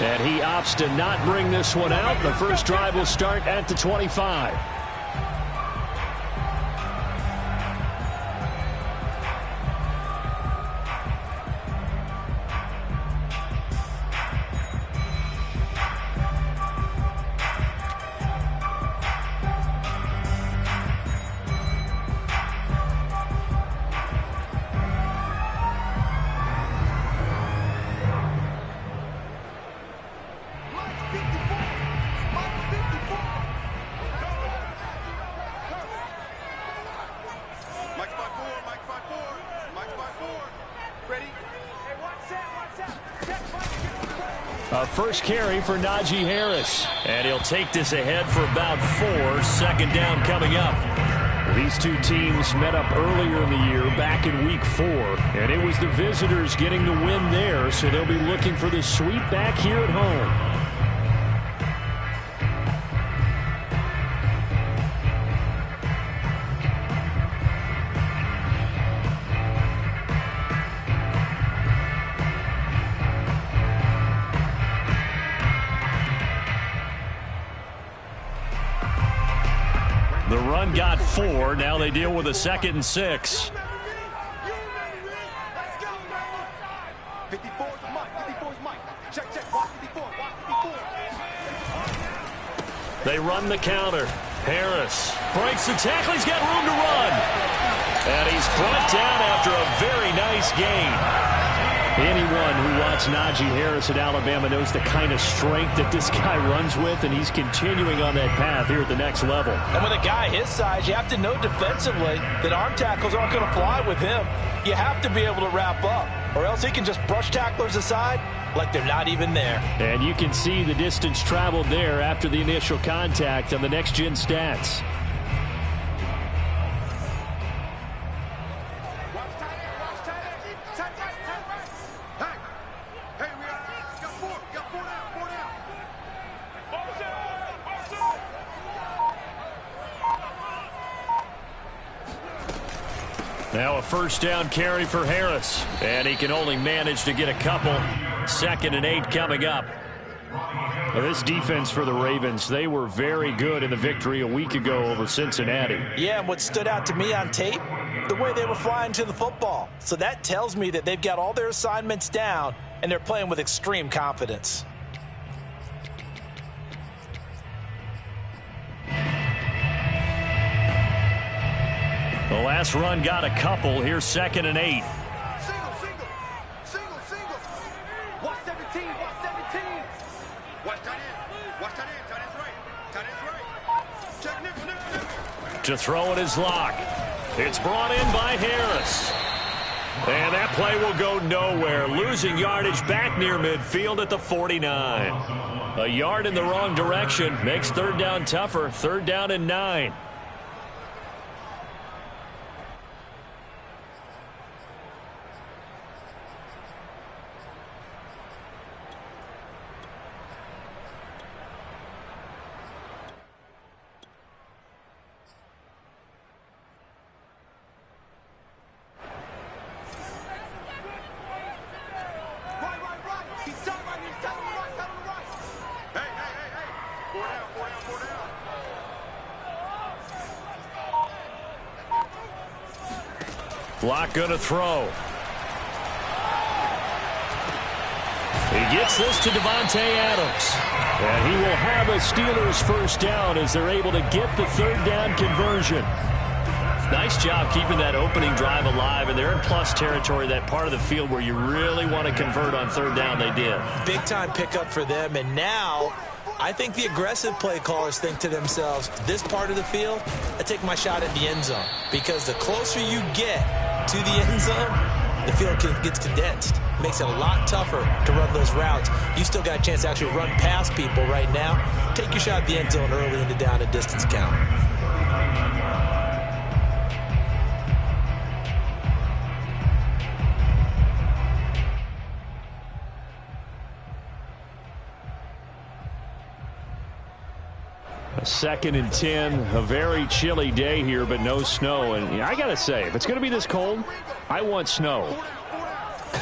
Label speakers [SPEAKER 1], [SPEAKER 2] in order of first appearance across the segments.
[SPEAKER 1] And he opts to not bring this one out. The first drive will start at the 25. First carry for Najee Harris. And he'll take this ahead for about 4. Second down coming up. These two teams met up earlier in the year, back in week 4. And it was the visitors getting the win there, so they'll be looking for the sweep back here at home. The run got 4. Now they deal with a 2nd and 6. They run the counter. Harris breaks the tackle. He's got room to run. And he's brought down after a very nice gain. Anyone who watched Najee Harris at Alabama knows the kind of strength that this guy runs with, and he's continuing on that path here at the next level.
[SPEAKER 2] And with a guy his size, you have to know defensively that arm tackles aren't going to fly with him. You have to be able to wrap up, or else he can just brush tacklers aside like they're not even there.
[SPEAKER 1] And you can see the distance traveled there after the initial contact on the next-gen stats. Now a first down carry for Harris. And he can only manage to get a couple. 2nd and 8 coming up. Now this defense for the Ravens, they were very good in the victory a week ago over Cincinnati.
[SPEAKER 2] Yeah, and what stood out to me on tape, the way they were flying to the football. So that tells me that they've got all their assignments down, and they're playing with extreme confidence.
[SPEAKER 1] The last run got a couple. Here's 2nd and 8.
[SPEAKER 3] Single. Watch 17. Watch tight end. Watch tight end. Tight end's right. Tight end's right. Check nickel.
[SPEAKER 1] To throw it is Lock. It's brought in by Harris. And that play will go nowhere. Losing yardage back near midfield at the 49. A yard in the wrong direction makes 3rd down tougher. 3rd down and 9. Block going to throw. He gets this to Devontae Adams. And he will have a Steelers first down as they're able to get the 3rd down conversion. Nice job keeping that opening drive alive, and they're in plus territory, that part of the field where you really want to convert on 3rd down. They did.
[SPEAKER 2] Big time pickup for them, and now I think the aggressive play callers think to themselves, this part of the field, I take my shot at the end zone, because the closer you get to the end zone, the field gets condensed. Makes it a lot tougher to run those routes. You still got a chance to actually run past people right now. Take your shot at the end zone early in the down and distance count.
[SPEAKER 1] A 2nd and 10, a very chilly day here, but no snow. And I got to say, if it's going to be this cold, I want snow.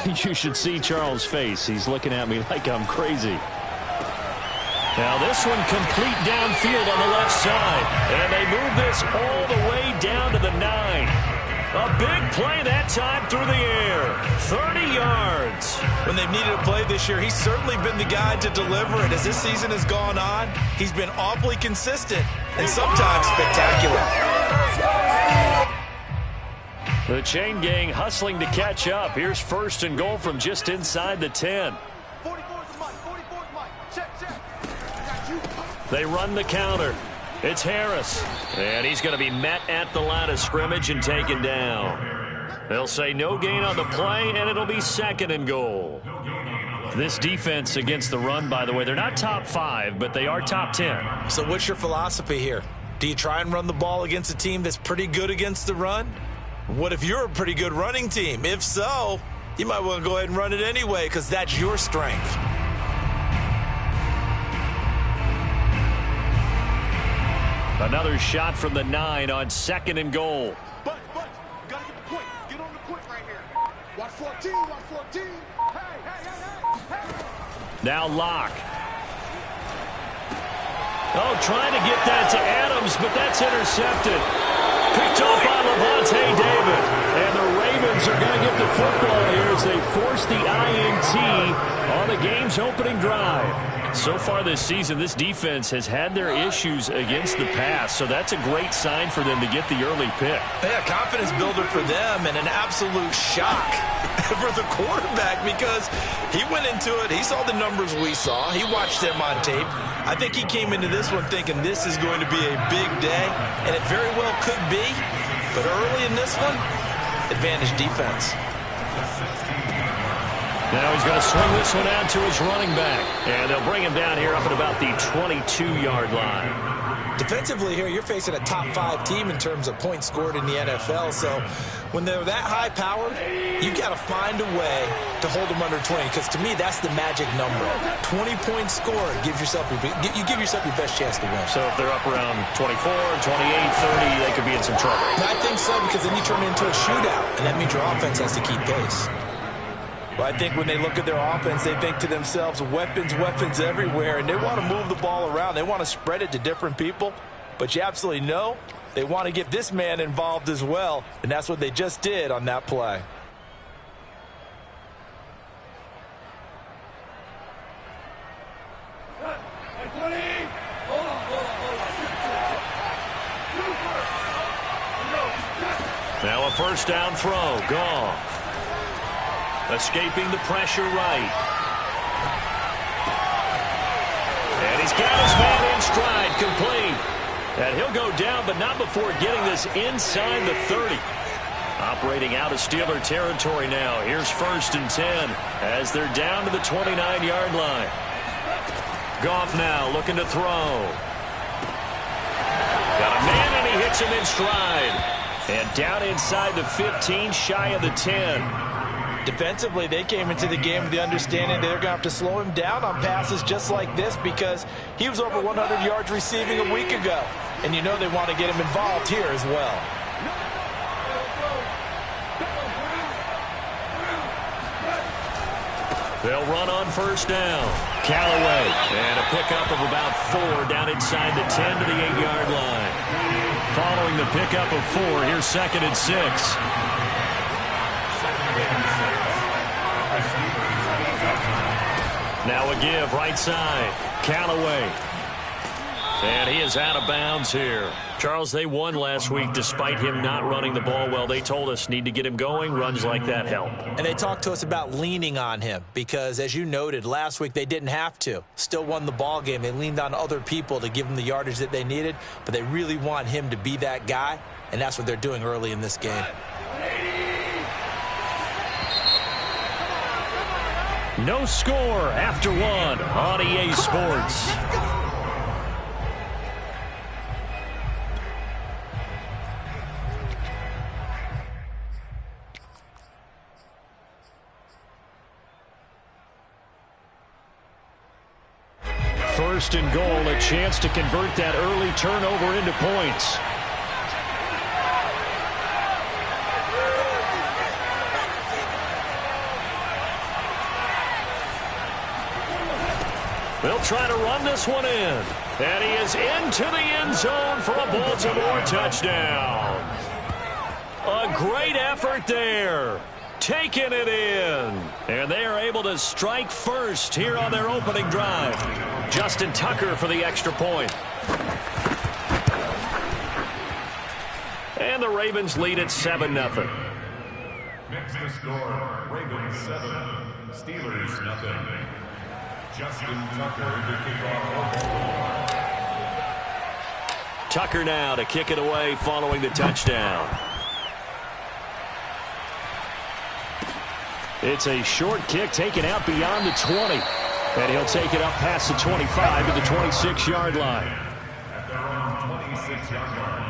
[SPEAKER 1] You should see Charles' face. He's looking at me like I'm crazy. Now this one complete downfield on the left side. And they move this all the way down to the 9. A big play that time through the air. 30 yards.
[SPEAKER 2] When they've needed a play this year, he's certainly been the guy to deliver it. As this season has gone on, he's been awfully consistent and sometimes spectacular.
[SPEAKER 1] The chain gang hustling to catch up. Here's 1st and goal from just inside the 10. They run the counter. It's Harris. And he's going to be met at the line of scrimmage and taken down. They'll say no gain on the play, and it'll be 2nd and goal. This defense against the run, by the way, they're not top 5, but they are top 10.
[SPEAKER 2] So what's your philosophy here? Do you try and run the ball against a team that's pretty good against the run? What if you're a pretty good running team? If so, you might want to go ahead and run it anyway because that's your strength.
[SPEAKER 1] Another shot from the 9 on 2nd and goal.
[SPEAKER 3] But, gotta get the point. Get on the point right here. Watch 14, watch 14. Hey.
[SPEAKER 1] Now Locke. Oh, trying to get that to Adams, but that's intercepted. Picked off by Levante David. And the Ravens are going to get the football here as they force the INT on the game's opening drive. So far this season, this defense has had their issues against the pass, so that's a great sign for them to get the early pick.
[SPEAKER 2] Yeah, confidence builder for them and an absolute shock for the quarterback because he went into it. He saw the numbers we saw. He watched them on tape. I think he came into this one thinking this is going to be a big day, and it very well could be. But early in this one, advantage defense.
[SPEAKER 1] Now he's going to swing this one out to his running back. And they'll bring him down here up at about the 22-yard line.
[SPEAKER 2] Defensively here, you're facing a top 5 team in terms of points scored in the NFL. So when they're that high-powered, you've got to find a way to hold them under 20. Because to me, that's the magic number. 20 points scored, you give yourself your best chance to win.
[SPEAKER 1] So if they're up around 24, 28, 30, they could be in some trouble.
[SPEAKER 2] I think so because then you turn it into a shootout. And that means your offense has to keep pace. Well, I think when they look at their offense, they think to themselves, weapons everywhere, and they want to move the ball around. They want to spread it to different people, but you absolutely know they want to get this man involved as well, and that's what they just did on that play.
[SPEAKER 1] Now a 1st down throw, gone. Escaping the pressure right. And he's got his man in stride, complete. And he'll go down, but not before getting this inside the 30. Operating out of Steeler territory now. Here's 1st and 10 as they're down to the 29-yard line. Goff now looking to throw. Got a man, and he hits him in stride. And down inside the 15, shy of the 10.
[SPEAKER 2] Defensively, they came into the game with the understanding they're going to have to slow him down on passes just like this because he was over 100 yards receiving a week ago. And you know they want to get him involved here as well.
[SPEAKER 1] They'll run on 1st down. Callaway, and a pickup of about 4 down inside the 10 to the 8-yard line. Following the pickup of 4, here's 2nd and 6. Now a give, right side. Callaway. And he is out of bounds here. Charles, they won last week despite him not running the ball well. They told us need to get him going. Runs like that help.
[SPEAKER 2] And they talked to us about leaning on him because, as you noted, last week they didn't have to. Still won the ball game. They leaned on other people to give them the yardage that they needed, but they really want him to be that guy, and that's what they're doing early in this game.
[SPEAKER 1] No score after 1 on EA Sports. First and goal, a chance to convert that early turnover into points. They'll try to run this one in. And he is into the end zone for a Baltimore touchdown. A great effort there. Taking it in. And they are able to strike first here on their opening drive. Justin Tucker for the extra point. And the Ravens lead at 7-0.
[SPEAKER 4] Next to score, Ravens 7, Steelers nothing. Justin Tucker to kick off.
[SPEAKER 1] Tucker now to kick it away following the touchdown. It's a short kick taken out beyond the 20. And he'll take it up past the 25 to the 26-yard line.
[SPEAKER 4] At their own 26-yard line.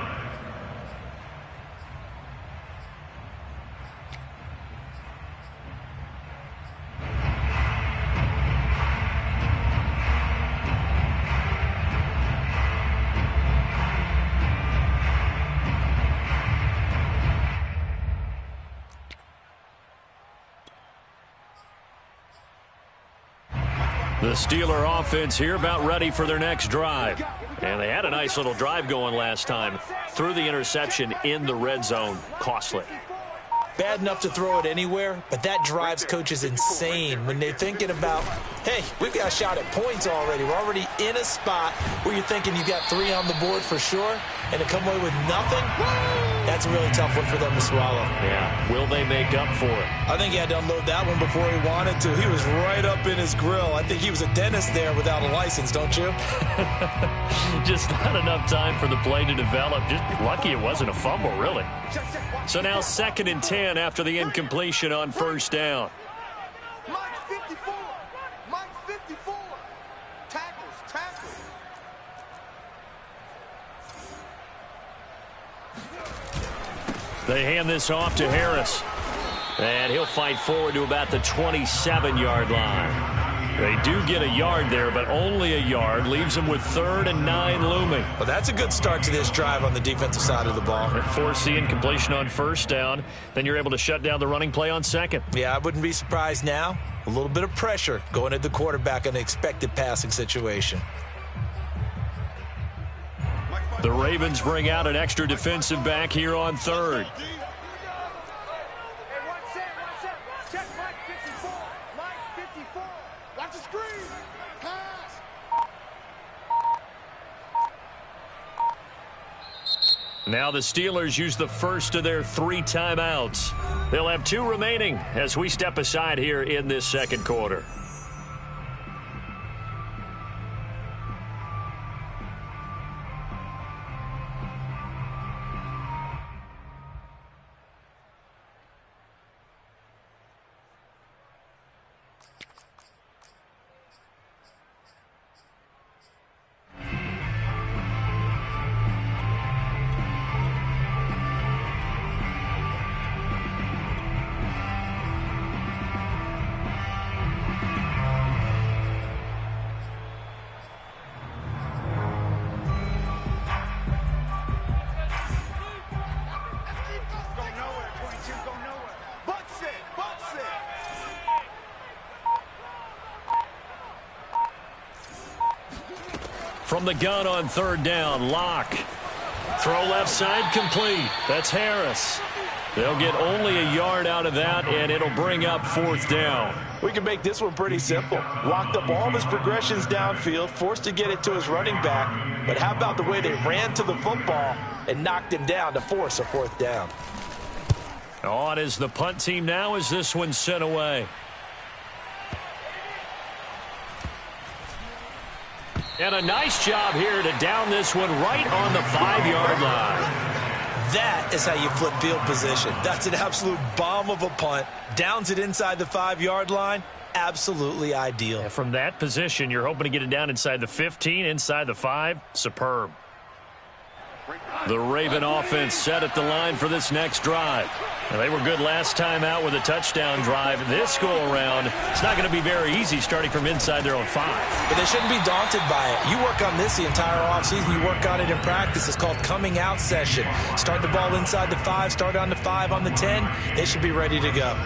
[SPEAKER 1] The Steeler offense here about ready for their next drive. And they had a nice little drive going last time. Threw the interception in the red zone. Costly.
[SPEAKER 2] Bad enough to throw it anywhere, but that drives coaches insane when they're thinking about, hey, we've got a shot at points already. We're already in a spot where you're thinking you got 3 on the board for sure, and to come away with nothing, that's a really tough one for them to swallow.
[SPEAKER 1] Yeah, will they make up for it?
[SPEAKER 2] I think he had to unload that one before he wanted to. He was right up in his grill. I think he was a dentist there without a license, don't you?
[SPEAKER 1] Just not enough time for the play to develop. Just lucky it wasn't a fumble, really. So now 2nd and 10 after the incompletion on first down.
[SPEAKER 3] Mike 54. Mike 54. Tackles.
[SPEAKER 1] They hand this off to Harris. And he'll fight forward to about the 27-yard line. They do get a yard there, but only a yard. Leaves them with 3rd and 9 looming.
[SPEAKER 2] Well, that's a good start to this drive on the defensive side of the ball.
[SPEAKER 1] Force the incompletion on first down. Then you're able to shut down the running play on 2nd.
[SPEAKER 2] Yeah, I wouldn't be surprised now. A little bit of pressure going at the quarterback in an expected passing situation.
[SPEAKER 1] The Ravens bring out an extra defensive back here on 3rd.
[SPEAKER 3] Check Mike 54. Mike 54. Watch the screen. Pass.
[SPEAKER 1] Now the Steelers use the first of their 3 timeouts. They'll have 2 remaining as we step aside here in this second quarter. From the gun on 3rd down, Locke. Throw left side complete. That's Harris. They'll get only a yard out of that, and it'll bring up 4th down.
[SPEAKER 5] We can make this one pretty simple. Locked up all of his progressions downfield, forced to get it to his running back. But how about the way they ran to the football and knocked him down to force a 4th down?
[SPEAKER 1] On is the punt team now as this one's sent away. And a nice job here to down this one right on the 5-yard line.
[SPEAKER 2] That is how you flip field position. That's an absolute bomb of a punt. Downs it inside the 5-yard line. Absolutely ideal.
[SPEAKER 1] And from that position, you're hoping to get it down inside the 15, inside the 5. Superb. The Raven offense set at the line for this next drive. And they were good last time out with a touchdown drive. This go-around, it's not going to be very easy starting from inside their own 5.
[SPEAKER 2] But they shouldn't be daunted by it. You work on this the entire offseason. You work on it in practice. It's called coming out session. Start the ball inside the 5, start on the 5, on the 10. They should be ready to go.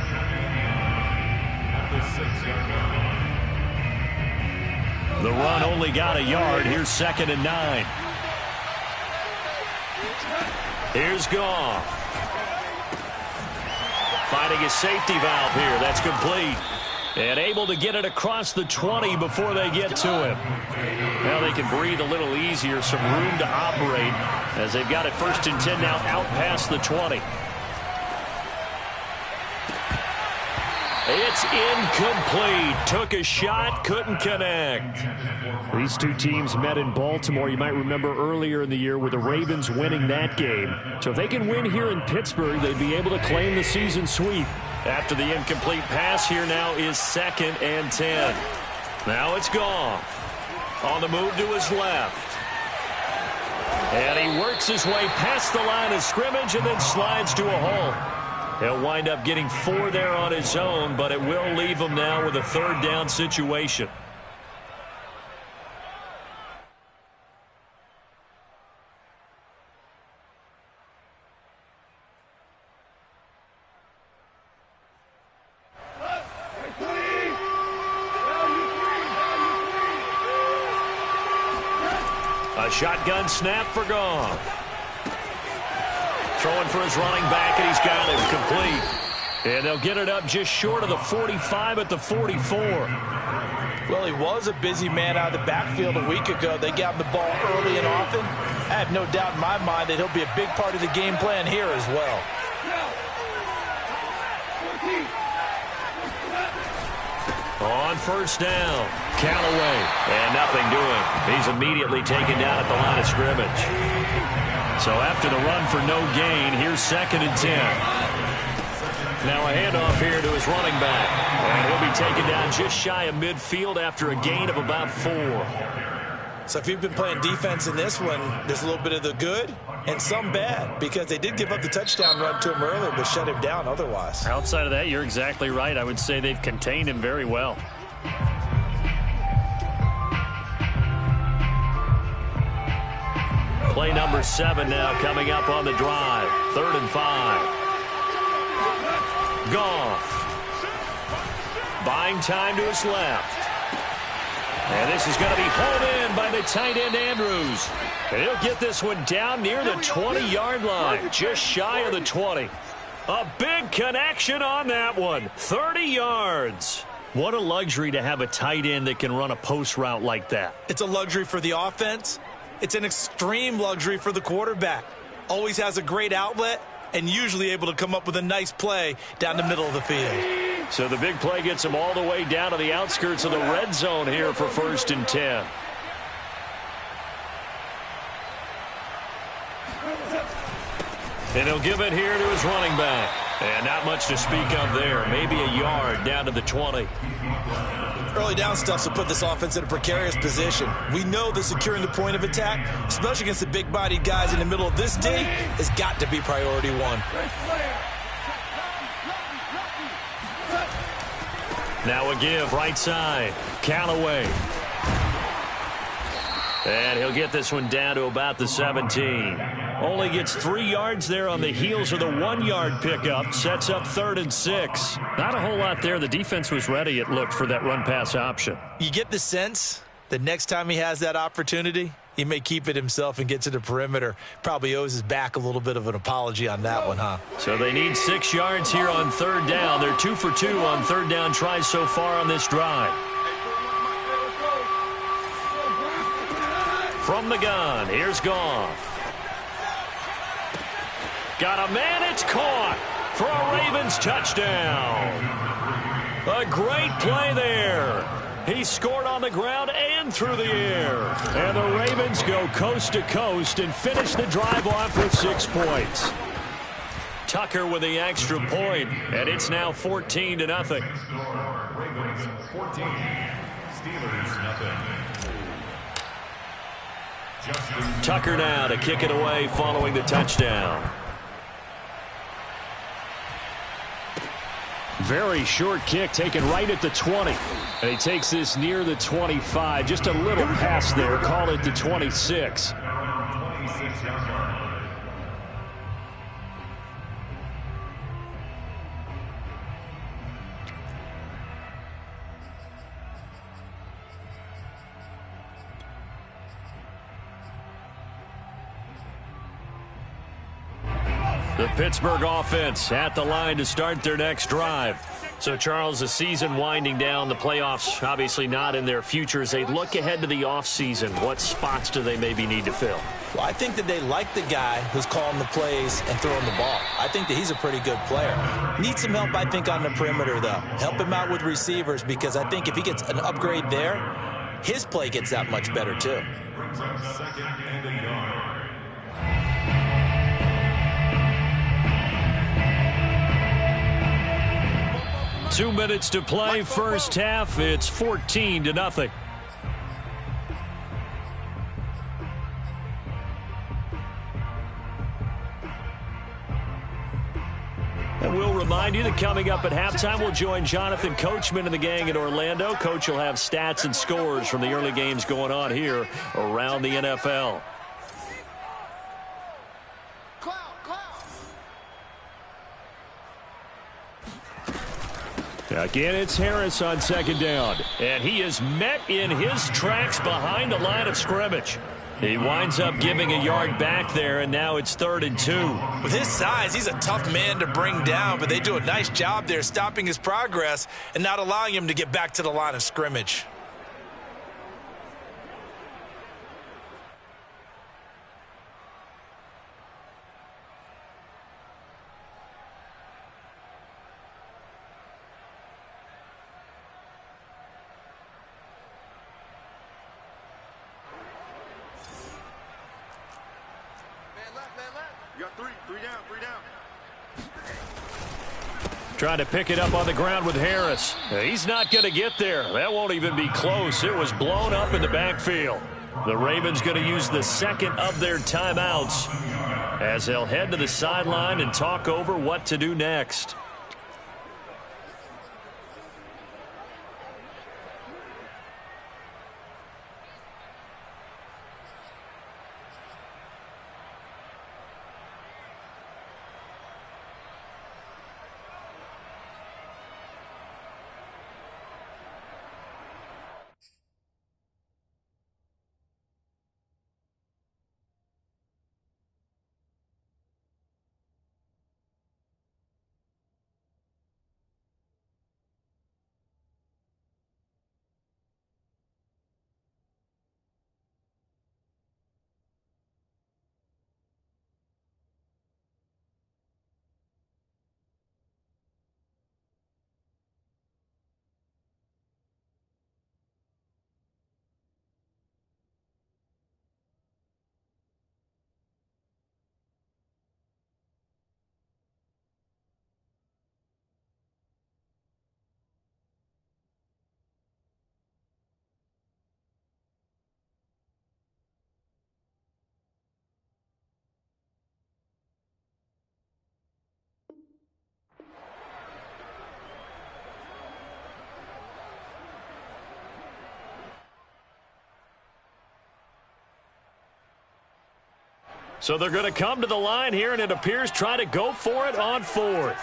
[SPEAKER 1] The run only got a yard. Here's 2nd and 9. Here's Goff. Finding a safety valve here. That's complete. And able to get it across the 20 before they get to him. Now they can breathe a little easier. Some room to operate as they've got it 1st and 10 now out past the 20. It's incomplete. Took a shot, couldn't connect.
[SPEAKER 6] These two teams met in Baltimore. You might remember earlier in the year with the Ravens winning that game. So if they can win here in Pittsburgh, they'd be able to claim the season sweep.
[SPEAKER 1] After the incomplete pass, here now is 2nd and 10. Now it's Goff. On the move to his left. And he works his way past the line of scrimmage and then slides to a halt. He'll wind up getting 4 there on his own, but it will leave him now with a 3rd down situation. A shotgun snap for Goff. Throwing for his running back, and he's got it complete. And they'll get it up just short of the 45 at the 44.
[SPEAKER 5] Well, he was a busy man out of the backfield a week ago. They got him the ball early and often. I have no doubt in my mind that he'll be a big part of the game plan here as well.
[SPEAKER 1] On 1st down, Callaway, and nothing doing. He's immediately taken down at the line of scrimmage. So after the run for no gain, here's 2nd and 10. Now a handoff here to his running back. And he'll be taken down just shy of midfield after a gain of about 4.
[SPEAKER 2] So if you've been playing defense in this one, there's a little bit of the good and some bad, because they did give up the touchdown run to him earlier but shut him down otherwise.
[SPEAKER 6] Outside of that, you're exactly right. I would say they've contained him very well.
[SPEAKER 1] Play number 7 now coming up on the drive. 3rd and 5. Goff. Buying time to his left. And this is going to be hauled in by the tight end Andrews. And he'll get this one down near the 20-yard line, just shy of the 20. A big connection on that one. 30 yards. What a luxury to have a tight end that can run a post route like that.
[SPEAKER 2] It's a luxury for the offense. It's an extreme luxury for the quarterback. Always has a great outlet and usually able to come up with a nice play down the middle of the field.
[SPEAKER 1] So the big play gets him all the way down to the outskirts of the red zone here for 1st and 10. And he'll give it here to his running back. And not much to speak of there. Maybe a yard down to the 20.
[SPEAKER 2] Early down stuff will put this offense in a precarious position. We know that securing the point of attack, especially against the big-bodied guys in the middle of this D, has got to be priority 1.
[SPEAKER 1] Now a give right side. Callaway. And he'll get this one down to about the 17. Only gets 3 yards there on the heels of the 1-yard pickup. Sets up 3rd and 6.
[SPEAKER 6] Not a whole lot there. The defense was ready, it looked, for that run-pass option.
[SPEAKER 2] You get the sense that next time he has that opportunity, he may keep it himself and get to the perimeter. Probably owes his back a little bit of an apology on that one, huh?
[SPEAKER 1] So they need 6 yards here on 3rd down. They're 2 for 2 on 3rd down tries so far on this drive. From the gun, here's Goff. Got a man, it's caught for a Ravens touchdown. A great play there. He scored on the ground and through the air. And the Ravens go coast to coast and finish the drive off with 6 points. Tucker with the extra point, and it's now 14-0.
[SPEAKER 4] Ravens 14, Steelers nothing.
[SPEAKER 1] Tucker now to kick it away following the touchdown.
[SPEAKER 6] Very short kick taken right at the 20. And he takes this near the 25. Just a little pass there. Call it the 26. The Pittsburgh offense at the line to start their next drive. So, Charles, the season winding down, the playoffs obviously not in their future. As they look ahead to the offseason, what spots do they maybe need to fill?
[SPEAKER 2] Well, I think that they like the guy who's calling the plays and throwing the ball. I think that he's a pretty good player. Needs some help, I think, on the perimeter, though. Help him out with receivers, because I think if he gets an upgrade there, his play gets that much better, too.
[SPEAKER 4] Brings up second and a yard.
[SPEAKER 6] 2 minutes to play, first half. It's 14-0. And we'll remind you that coming up at halftime, we'll join Jonathan Coachman and the gang in Orlando. Coach will have stats and scores from the early games going on here around the NFL. Again, it's Harris on second down. And he is met in his tracks behind the line of scrimmage. He winds up giving a yard back there, and now it's 3rd and 2.
[SPEAKER 2] With his size, he's a tough man to bring down, but they do a nice job there stopping his progress and not allowing him to get back to the line of scrimmage.
[SPEAKER 3] You got three down.
[SPEAKER 6] Trying to pick it up on the ground with Harris. He's not going to get there. That won't even be close. It was blown up in the backfield. The Ravens going to use the second of their timeouts as they'll head to the sideline and talk over what to do next. So they're going to come to the line here, and it appears try to go for it on 4th.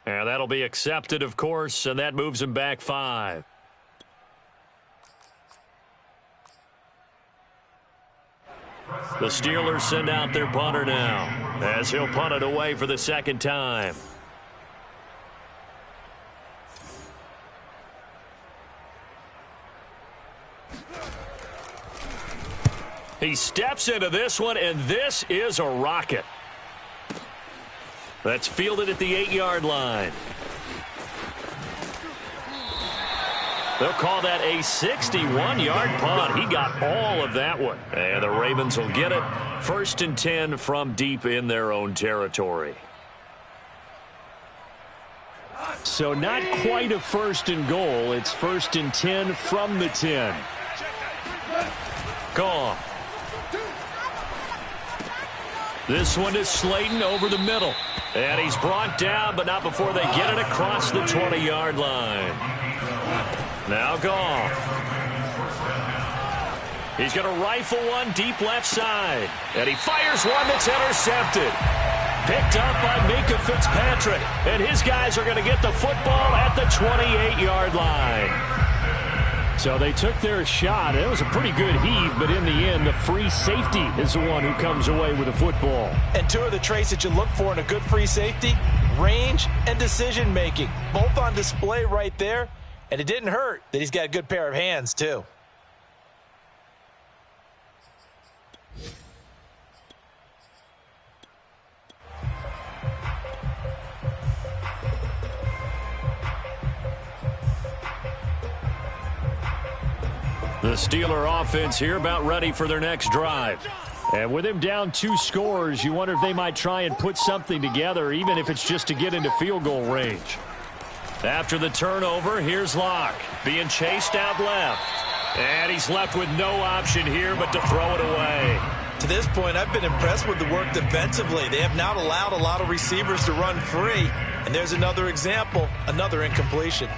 [SPEAKER 6] And that'll be accepted, of course, and that moves him back 5. The Steelers send out their punter now, as he'll punt it away for the second time. He steps into this one, and this is a rocket. That's fielded at the 8-yard line. They'll call that a 61-yard punt. He got all of that one. And the Ravens will get it. 1st and 10 from deep in their own territory. So not quite a 1st and goal. It's 1st and 10 from the 10. Gone. This one is Slayton over the middle. And he's brought down, but not before they get it across the 20-yard line. Now Goff. He's going to rifle one deep left side. And he fires one that's intercepted. Picked up by Minka Fitzpatrick. And his guys are going to get the football at the 28-yard line. So they took their shot. It was a pretty good heave, but in the end, the free safety is the one who comes away with the football.
[SPEAKER 5] And two of the traits that you look for in a good free safety, range and decision-making. Both on display right there. And it didn't hurt that he's got a good pair of hands, too.
[SPEAKER 6] The Steeler offense here about ready for their next drive. And with him down 2 scores, you wonder if they might try and put something together, even if it's just to get into field goal range. After the turnover, here's Locke being chased out left. And he's left with no option here but to throw it away.
[SPEAKER 2] To this point, I've been impressed with the work defensively. They have not allowed a lot of receivers to run free. And there's another example, another incompletion.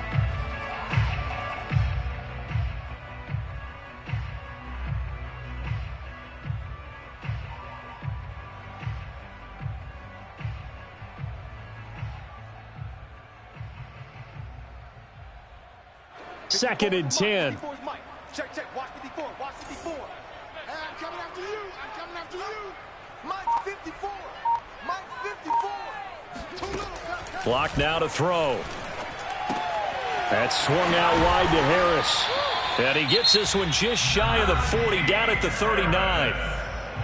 [SPEAKER 6] Second and 10.
[SPEAKER 3] Check, check. Watch 54. Watch 54. Hey, I'm coming after you. I'm coming after you. Mike 54. Mike 54. Too little.
[SPEAKER 6] Clock now to throw. That's swung out wide to Harris. And he gets this one just shy of the 40, down at the 39.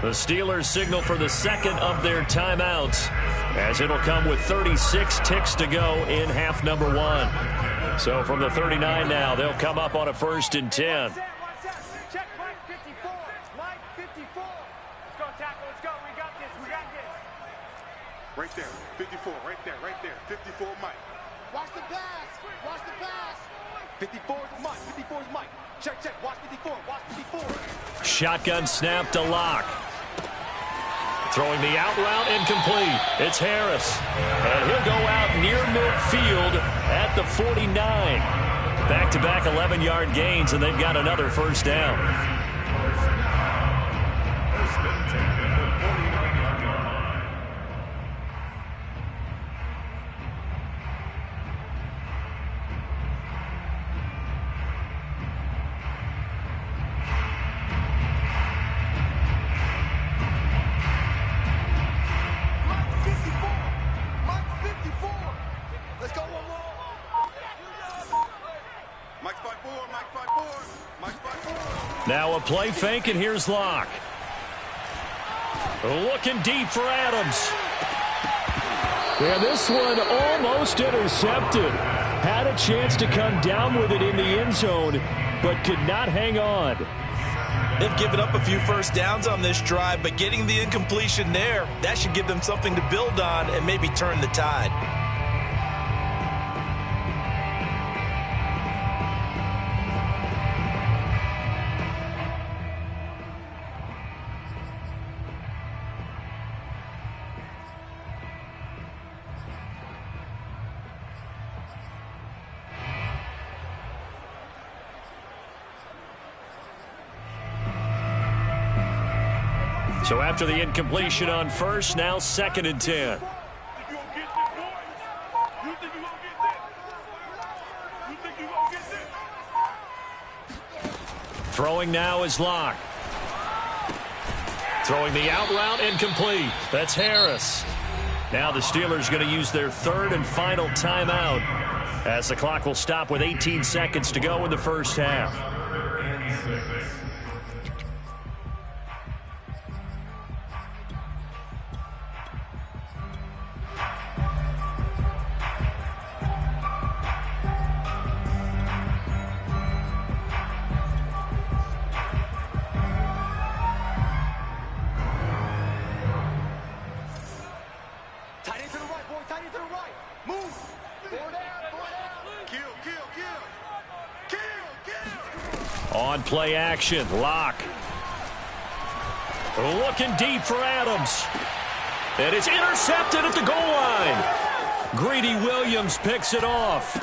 [SPEAKER 6] The Steelers signal for the second of their timeouts, as it'll come with 36 ticks to go in half number 1. So from the 39 now, they'll come up on a 1st and 10.
[SPEAKER 3] Check Mike 54. Mike 54. Let's go tackle. Let's go. We got this. We got this. Right there. 54. Right there. Right there. 54 Mike. Watch the pass. Watch the pass. 54 is Mike. 54 is Mike. Check, check. Watch 54. Watch 54.
[SPEAKER 6] Shotgun snap to Locke. Throwing the out route incomplete. It's Harris. And he'll go out near midfield at the 49. Back-to-back 11-yard gains, and they've got another first down. Now a play fake, and here's Locke. Looking deep for Adams.
[SPEAKER 1] Yeah, this one almost intercepted. Had a chance to come down with it in the end zone, but could not hang on.
[SPEAKER 2] They've given up a few first downs on this drive, but getting the incompletion there, that should give them something to build on and maybe turn the tide.
[SPEAKER 6] So after the incompletion on first, now 2nd and 10. Throwing now is Locke. Throwing the out route incomplete. That's Harris. Now the Steelers going to use their 3rd and final timeout, as the clock will stop with 18 seconds to go in the first half. On play action, Locke. Looking deep for Adams. And it's intercepted at the goal line. Greedy Williams picks it off.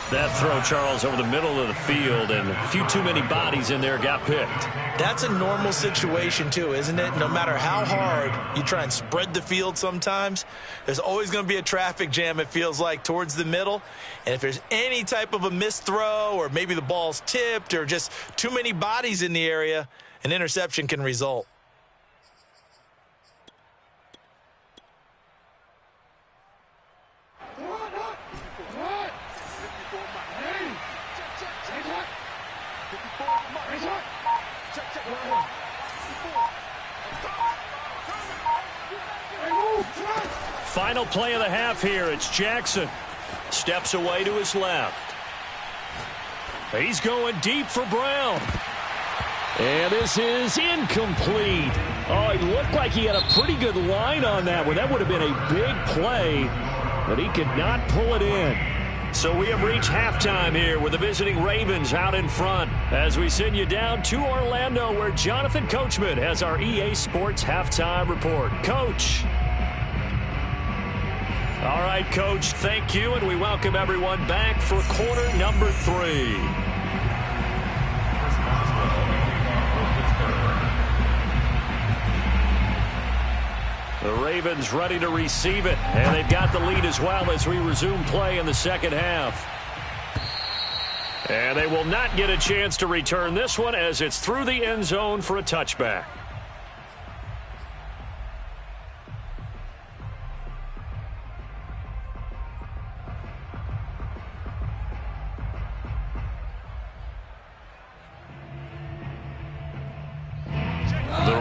[SPEAKER 6] That throw, Charles, over the middle of the field, and a few too many bodies in there got picked.
[SPEAKER 2] That's a normal situation, too, isn't it? No matter how hard you try and spread the field sometimes, there's always going to be a traffic jam, it feels like, towards the middle. And if there's any type of a missed throw or maybe the ball's tipped or just too many bodies in the area, an interception can result.
[SPEAKER 6] Final play of the half here. It's Jackson. Steps away to his left. He's going deep for Brown. And this is incomplete. Oh, it looked like he had a pretty good line on that one. That would have been a big play, but he could not pull it in. So we have reached halftime here with the visiting Ravens out in front as we send you down to Orlando where Jonathan Coachman has our EA Sports halftime report. Coach. All right, Coach, thank you, and we welcome everyone back for quarter number 3. The Ravens ready to receive it, and they've got the lead as well as we resume play in the second half. And they will not get a chance to return this one as it's through the end zone for a touchback.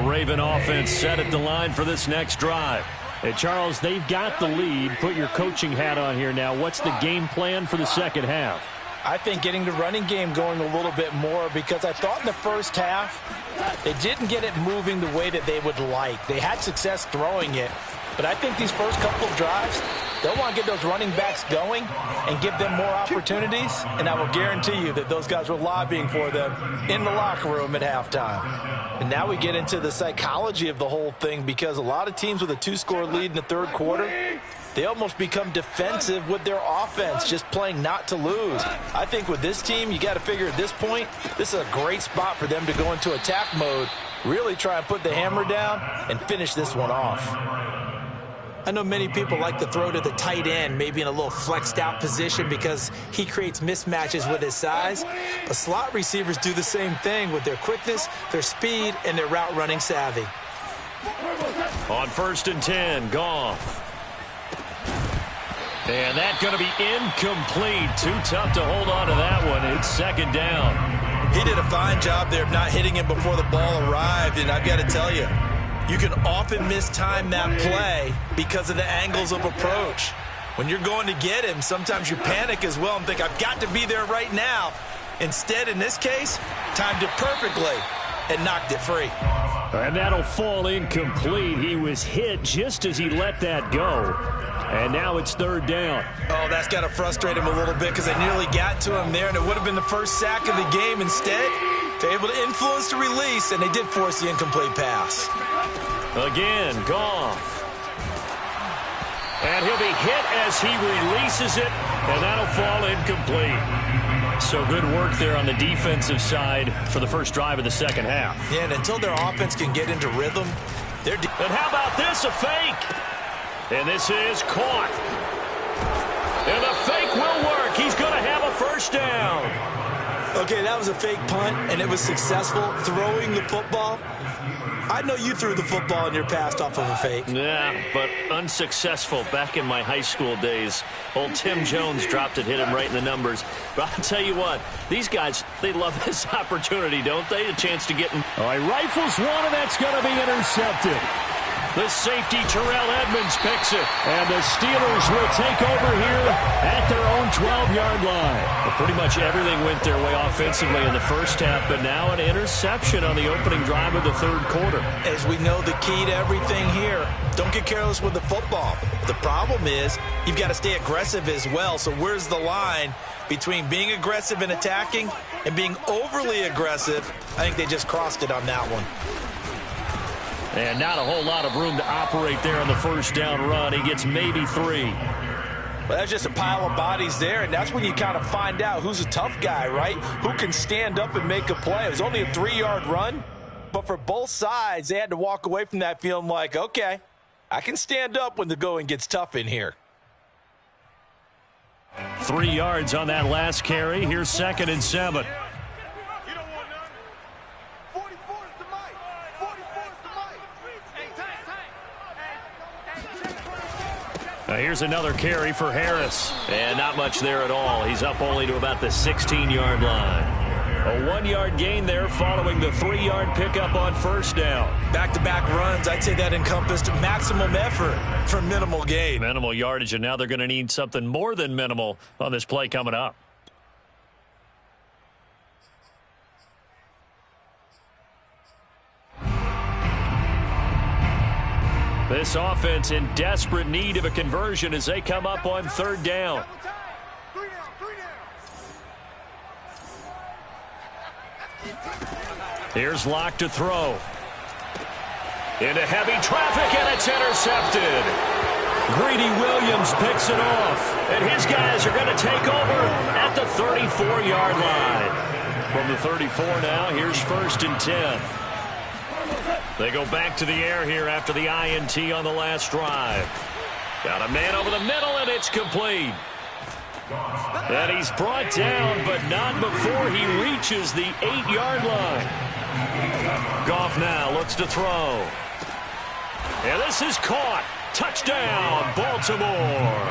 [SPEAKER 6] Raven offense set at the line for this next drive. Hey, Charles, they've got the lead. Put your coaching hat on here now. What's the game plan for the second half?
[SPEAKER 2] I think getting the running game going a little bit more because I thought in the first half they didn't get it moving the way that they would like. They had success throwing it, but I think these first couple of drives, they'll want to get those running backs going and give them more opportunities, and I will guarantee you that those guys were lobbying for them in the locker room at halftime. And now we get into the psychology of the whole thing because a lot of teams with a 2-score lead in the third quarter, they almost become defensive with their offense, just playing not to lose. I think with this team, you got to figure at this point, this is a great spot for them to go into attack mode, really try and put the hammer down and finish this one off. I know many people like to throw to the tight end, maybe in a little flexed out position because he creates mismatches with his size. But slot receivers do the same thing with their quickness, their speed, and their route running savvy.
[SPEAKER 6] On 1st and 10, Goff. And that's going to be incomplete. Too tough to hold on to that one. It's second down.
[SPEAKER 2] He did a fine job there of not hitting him before the ball arrived, and I've got to tell you, you can often mistime that play because of the angles of approach. When you're going to get him, sometimes you panic as well and think, I've got to be there right now. Instead, in this case, timed it perfectly and knocked it free.
[SPEAKER 6] And that'll fall incomplete. He was hit just as he let that go. And now it's third down.
[SPEAKER 2] Oh, that's got to frustrate him a little bit because they nearly got to him there, and it would have been the first sack of the game. Instead, they're able to influence the release, and they did force the incomplete pass.
[SPEAKER 6] Again, Goff. And he'll be hit as he releases it, and that'll fall incomplete. So good work there on the defensive side for the first drive of the second half.
[SPEAKER 2] Yeah, and until their offense can get into rhythm, they're...
[SPEAKER 6] And how about this, a fake? And this is caught. And the fake will work. He's going to have a first down.
[SPEAKER 2] Okay, that was a fake punt, and it was successful throwing the football. I know you threw the football in your past off of a fake.
[SPEAKER 6] Yeah, but unsuccessful back in my high school days. Old Tim Jones dropped it, hit him right in the numbers. But I'll tell you what, these guys, they love this opportunity, don't they? A chance to get in. All right, rifles one, and that's going to be intercepted. The safety, Terrell Edmonds, picks it. And the Steelers will take over here at their own 12-yard line. Well, pretty much everything went their way offensively in the first half, but now an interception on the opening drive of the third quarter.
[SPEAKER 2] As we know, the key to everything here, don't get careless with the football. The problem is you've got to stay aggressive as well. So where's the line between being aggressive and attacking and being overly aggressive? I think they just crossed it on that one.
[SPEAKER 6] And not a whole lot of room to operate there on the first down run. He gets maybe 3.
[SPEAKER 5] Well, that's just a pile of bodies there, and that's when you kind of find out who's a tough guy, right? Who can stand up and make a play. It was only a 3-yard run, but for both sides, they had to walk away from that feeling like, okay, I can stand up when the going gets tough in here.
[SPEAKER 6] 3 yards on that last carry. Here's 2nd and 7. Here's another carry for Harris.
[SPEAKER 1] And not much there at all. He's up only to about the 16-yard line. A 1-yard gain there following the 3-yard pickup on 1st down.
[SPEAKER 2] Back-to-back runs, I'd say that encompassed maximum effort for minimal gain.
[SPEAKER 6] Minimal yardage, and now they're going to need something more than minimal on this play coming up. This offense in desperate need of a conversion as they come up on 3rd down. Here's Locke to throw. Into heavy traffic, and it's intercepted. Greedy Williams picks it off, and his guys are going to take over at the 34-yard line. From the 34 now, here's 1st and 10. They go back to the air here after the INT on the last drive. Got a man over the middle, and it's complete. And he's brought down, but not before he reaches the 8-yard line. Goff now looks to throw. And this is caught. Touchdown, Baltimore.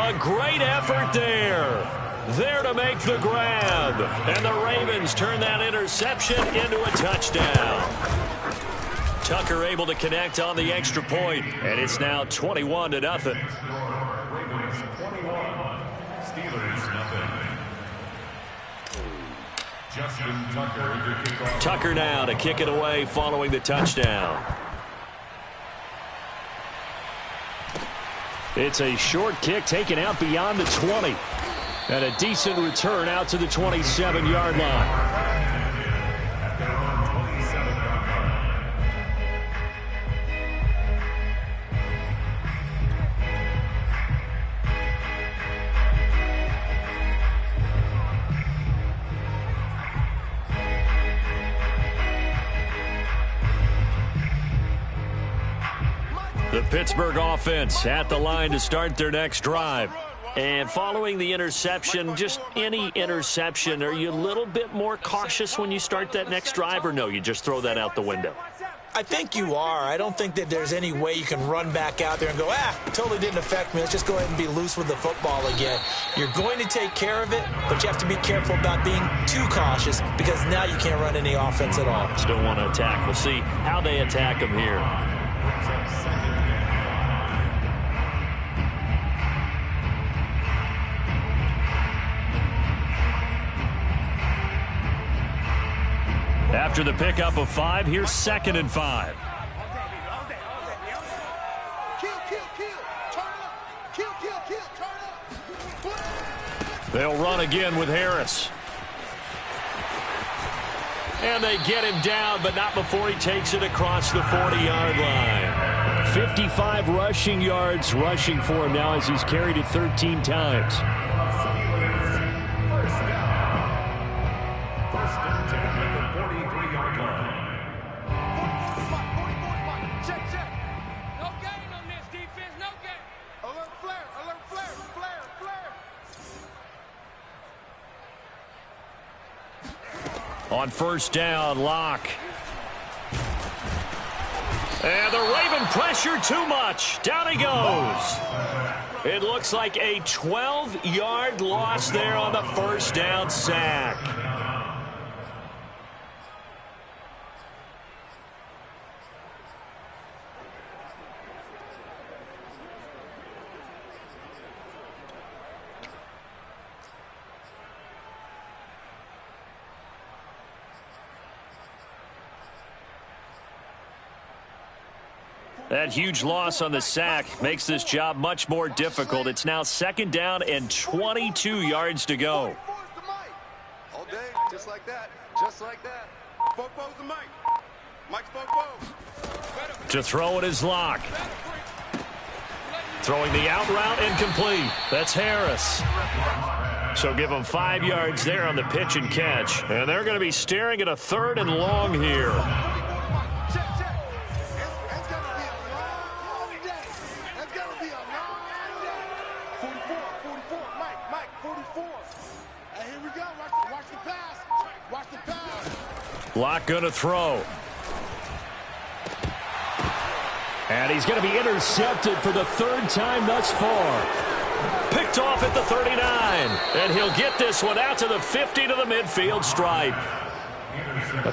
[SPEAKER 6] A great effort there. There to make the grab. And the Ravens turn that interception into a touchdown. Tucker able to connect on the extra point, and it's now 21-0.
[SPEAKER 4] Ravens 21, Steelers nothing. Justin Tucker to kick off.
[SPEAKER 1] Tucker now to kick it away following the touchdown.
[SPEAKER 6] It's a short kick taken out beyond the 20. And a decent return out to the 27-yard line. The Pittsburgh offense at the line to start their next drive.
[SPEAKER 1] And following the interception, just any interception, are you a little bit more cautious when you start that next drive, or no, you just throw that out the window?
[SPEAKER 2] I think you are. I don't think that there's any way you can run back out there and go, totally didn't affect me. Let's just go ahead and be loose with the football again. You're going to take care of it, but you have to be careful about being too cautious because now you can't run any offense at all.
[SPEAKER 1] Still want to attack. We'll see how they attack them here.
[SPEAKER 6] After the pickup of 5, here's 2nd and 5. They'll run again with Harris. And they get him down, but not before he takes it across the 40-yard line. 55 rushing yards rushing for him now as he's carried it 13 times. On 1st down, Locke. And the Raven pressure too much. Down he goes. It looks like a 12-yard loss there on the 1st down sack. That huge loss on the sack makes this job much more difficult. It's now 2nd down and 22 yards to go.
[SPEAKER 3] All day, just like that. Just like that. Bobo's the Mike. Mike's Bobo.
[SPEAKER 6] To throw it is Locke. Throwing the out route incomplete. That's Harris. So give them 5 yards there on the pitch and catch. And they're going to be staring at a 3rd and long here. Locke going to throw. And he's going to be intercepted for the 3rd time thus far. Picked off at the 39. And he'll get this one out to the 50 to the midfield stripe.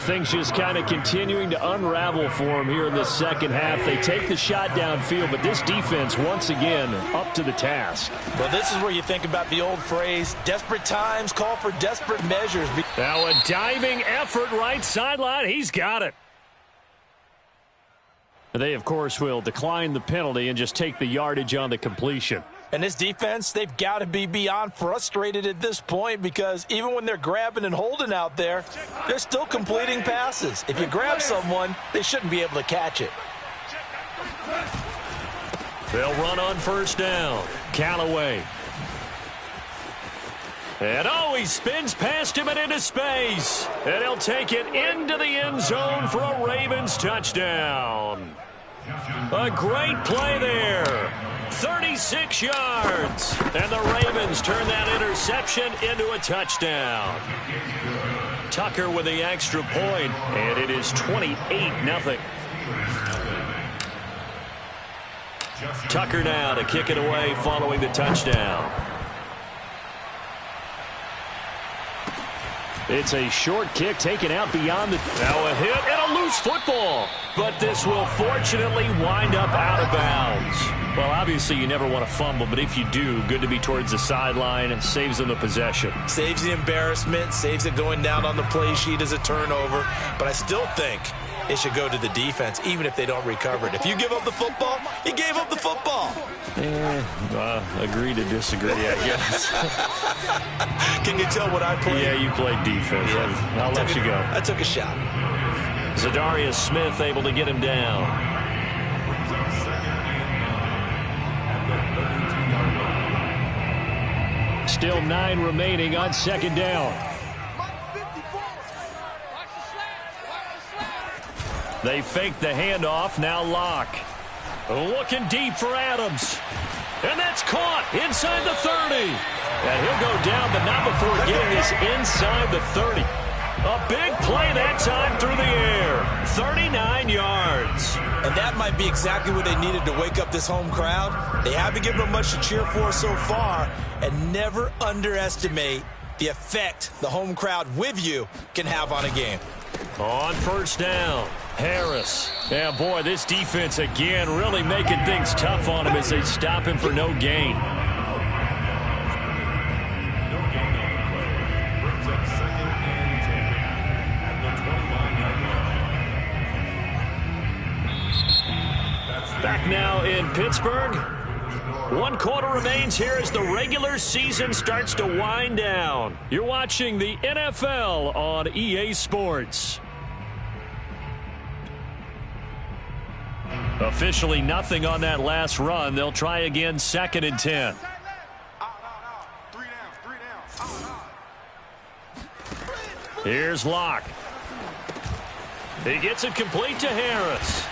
[SPEAKER 6] Things just kind of continuing to unravel for him here in the second half. They take the shot downfield, but this defense, once again, up to the task.
[SPEAKER 5] Well, this is where you think about the old phrase, desperate times call for desperate measures.
[SPEAKER 6] Now a diving effort right sideline. He's got it. They, of course, will decline the penalty and just take the yardage on the completion.
[SPEAKER 5] And this defense, they've got to be beyond frustrated at this point because even when they're grabbing and holding out there, they're still completing passes. If you grab someone, they shouldn't be able to catch it.
[SPEAKER 6] They'll run on 1st down. Callaway. And he spins past him and into space. And he'll take it into the end zone for a Ravens touchdown. A great play there. 36 yards. And the Ravens turn that interception into a touchdown. Tucker with the extra point, and it is 28-0. Tucker now to kick it away following the touchdown. It's a short kick taken out beyond the... Now a hit and a loose football. But this will fortunately wind up out of bounds. Well, obviously you never want to fumble, but if you do, good to be towards the sideline and saves them the possession.
[SPEAKER 5] Saves the embarrassment, saves it going down on the play sheet as a turnover. But I still think it should go to the defense, even if they don't recover it. If you give up the football, you gave up the football.
[SPEAKER 6] Agree to disagree, I guess.
[SPEAKER 5] Can you tell what I played?
[SPEAKER 6] Yeah, you played defense. Yeah. I'll let you go.
[SPEAKER 5] I took a shot.
[SPEAKER 6] Zadarius Smith able to get him down. Still 9 remaining on 2nd down. They fake the handoff. Now Locke. Looking deep for Adams. And that's caught inside the 30. And he'll go down, but not before getting this inside the 30. A big play that time through the air. 39 yards.
[SPEAKER 5] And that might be exactly what they needed to wake up this home crowd. They haven't given them much to cheer for so far. And never underestimate the effect the home crowd with you can have on a game.
[SPEAKER 6] On 1st down, Harris. Yeah, boy, this defense again really making things tough on him as they stop him for no gain. Back now in Pittsburgh. 1 quarter remains here as the regular season starts to wind down. You're watching the NFL on EA Sports. Officially nothing on that last run. They'll try again 2nd and 10.
[SPEAKER 3] 3 down.
[SPEAKER 6] Here's Locke. He gets it complete to Harris.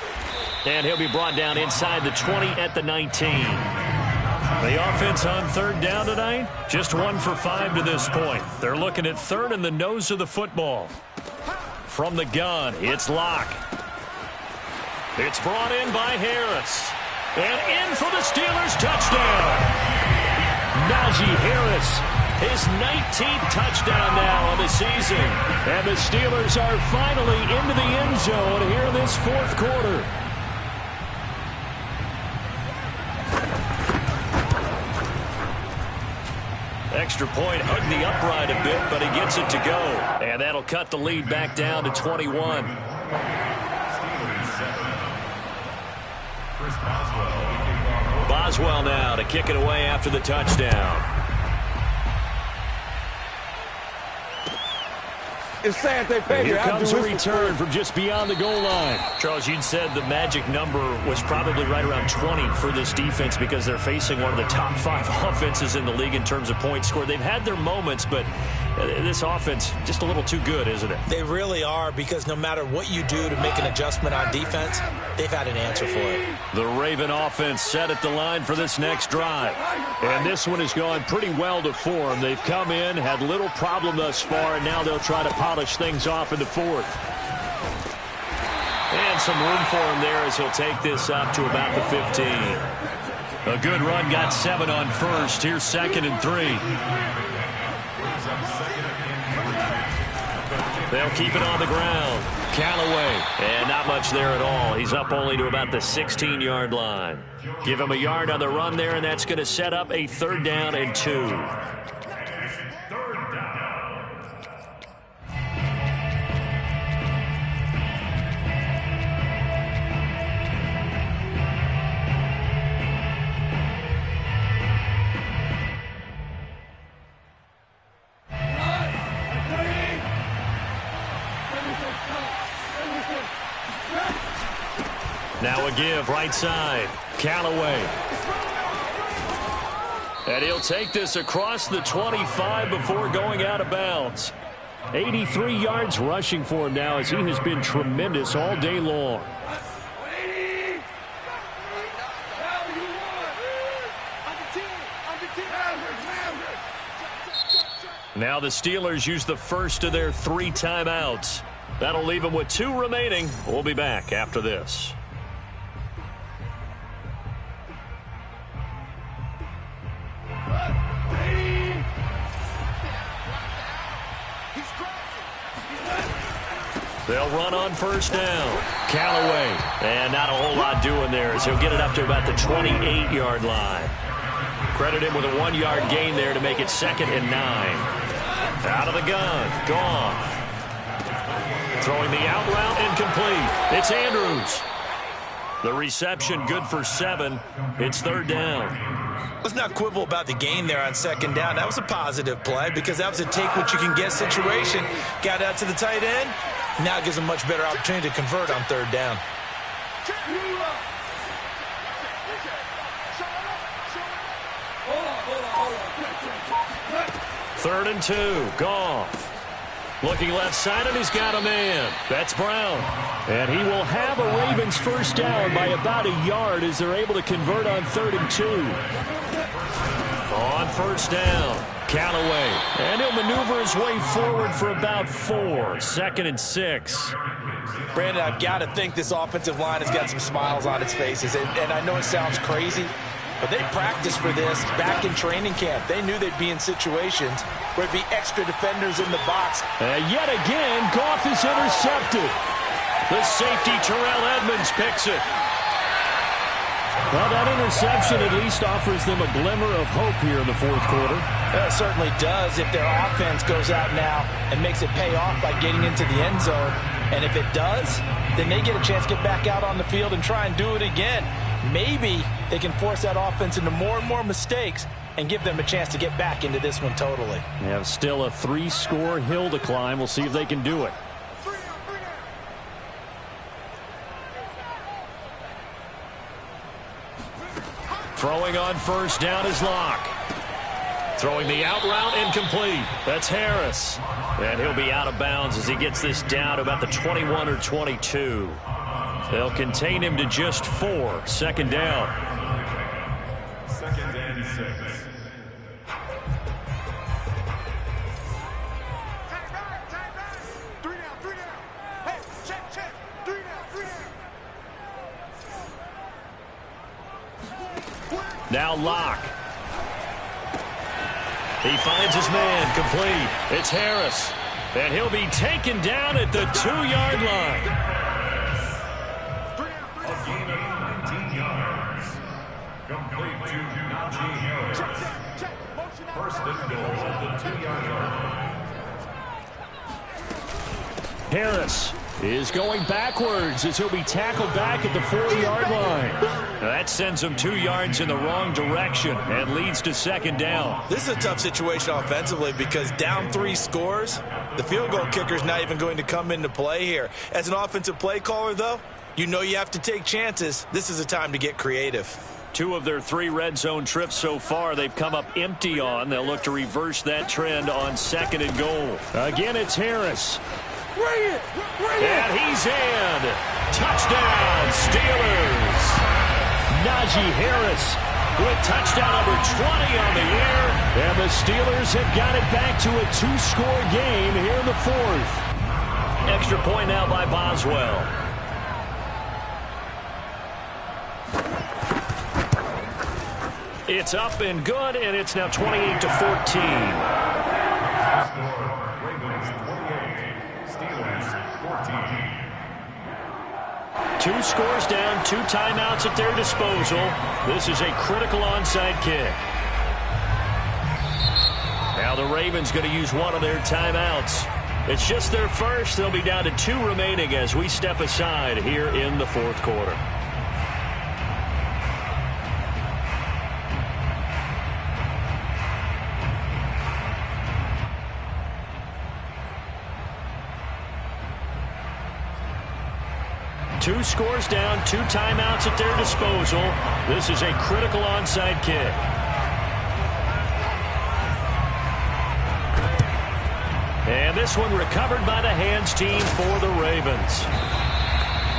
[SPEAKER 6] And he'll be brought down inside the 20 at the 19. The offense on 3rd down tonight, just 1 for 5 to this point. They're looking at 3rd and the nose of the football. From the gun, it's Locke. It's brought in by Harris. And in for the Steelers touchdown. Najee Harris, his 19th touchdown now on the season. And the Steelers are finally into the end zone here in this 4th quarter. Extra point, hugged the upright a bit, but he gets it to go. And that'll cut the lead back down to 21. Boswell now to kick it away after the touchdown.
[SPEAKER 7] It's sad they pay.
[SPEAKER 6] Here comes a return from just beyond the goal line. Charles, you'd said the magic number was probably right around 20 for this defense because they're facing one of the top 5 offenses in the league in terms of points scored. They've had their moments, but this offense just a little too good, isn't it?
[SPEAKER 2] They really are, because no matter what you do to make an adjustment on defense, they've had an answer for it.
[SPEAKER 6] The Raven offense set at the line for this next drive. And this one has gone pretty well to form. They've come in, had little problem thus far, and now they'll try to polish things off in the 4th. And some room for him there as he'll take this up to about the 15. A good run, got 7 on first. Here's 2nd and 3. They'll keep it on the ground. Callaway, and not much there at all. He's up only to about the 16-yard line. Give him a yard on the run there, and that's going to set up a 3rd down and 2. Now a give, right side. Callaway. And he'll take this across the 25 before going out of bounds. 83 yards rushing for him now as he has been tremendous all day long. Now the Steelers use the first of their 3 timeouts. That'll leave them with 2 remaining. We'll be back after this. They'll run on 1st down. Callaway. And not a whole lot doing there as he'll get it up to about the 28-yard line. Credit him with a 1-yard gain there to make it 2nd and 9. Out of the gun. Goff. Throwing the out route incomplete. It's Andrews. The reception good for 7. It's 3rd down.
[SPEAKER 2] Let's not quibble about the gain there on 2nd down. That was a positive play because that was a take-what-you-can-get situation. Got out to the tight end. Now it gives them much better opportunity to convert on 3rd down.
[SPEAKER 6] 3rd and 2. Goff. Looking left side, and he's got a man. That's Brown. And he will have a Ravens 1st down by about a yard as they're able to convert on 3rd and 2. On 1st down, Callaway. And he'll maneuver his way forward for about 4. 2nd and 6.
[SPEAKER 5] Brandon, I've got to think this offensive line has got some smiles on its faces. And I know it sounds crazy, but they practiced for this back in training camp. They knew they'd be in situations where there'd be extra defenders in the box.
[SPEAKER 6] And yet again, Goff is intercepted. The safety, Terrell Edmonds, picks it. Well, that interception at least offers them a glimmer of hope here in the 4th quarter.
[SPEAKER 5] It certainly does if their offense goes out now and makes it pay off by getting into the end zone. And if it does, then they get a chance to get back out on the field and try and do it again. Maybe they can force that offense into more and more mistakes and give them a chance to get back into this one totally.
[SPEAKER 6] They have still a 3-score hill to climb. We'll see if they can do it. Throwing on 1st down is Locke. Throwing the out route incomplete. That's Harris. And he'll be out of bounds as he gets this down to about the 21 or 22. They'll contain him to just 4. 2nd down.
[SPEAKER 4] 2nd and 6.
[SPEAKER 6] Now Locke. He finds his man, complete. It's Harris. And he'll be taken down at the 2-yard line.
[SPEAKER 4] A gain of 19 yards. Complete to Najee Harris. 1st and goal at the 2-yard line.
[SPEAKER 6] Harris is going backwards as he'll be tackled back at the 4-yard line. That sends him 2 yards in the wrong direction and leads to 2nd down.
[SPEAKER 2] This is a tough situation offensively because down 3 scores, The field goal kicker's not even going to come into play here. As an offensive play caller, though, you know you have to take chances. This is a time to get creative.
[SPEAKER 6] 2 of their 3 red zone trips so far they've come up empty on. They'll look to reverse that trend on 2nd and goal. Again, it's Harris. And he's in. Touchdown, Steelers. Najee Harris with touchdown number 20 on the air. And the Steelers have got it back to a 2-score game here in the 4th. Extra point now by Boswell. It's up and good, and it's now 28-14.
[SPEAKER 4] Ravens 28, Steelers 14.
[SPEAKER 6] 2 scores down, 2 timeouts at their disposal. This is a critical onside kick. Now the Ravens going to use one of their timeouts. It's just their first. They'll be down to 2 remaining as we step aside here in the 4th quarter. Two scores down, 2 timeouts at their disposal. This is a critical onside kick. And this one recovered by the hands team for the Ravens.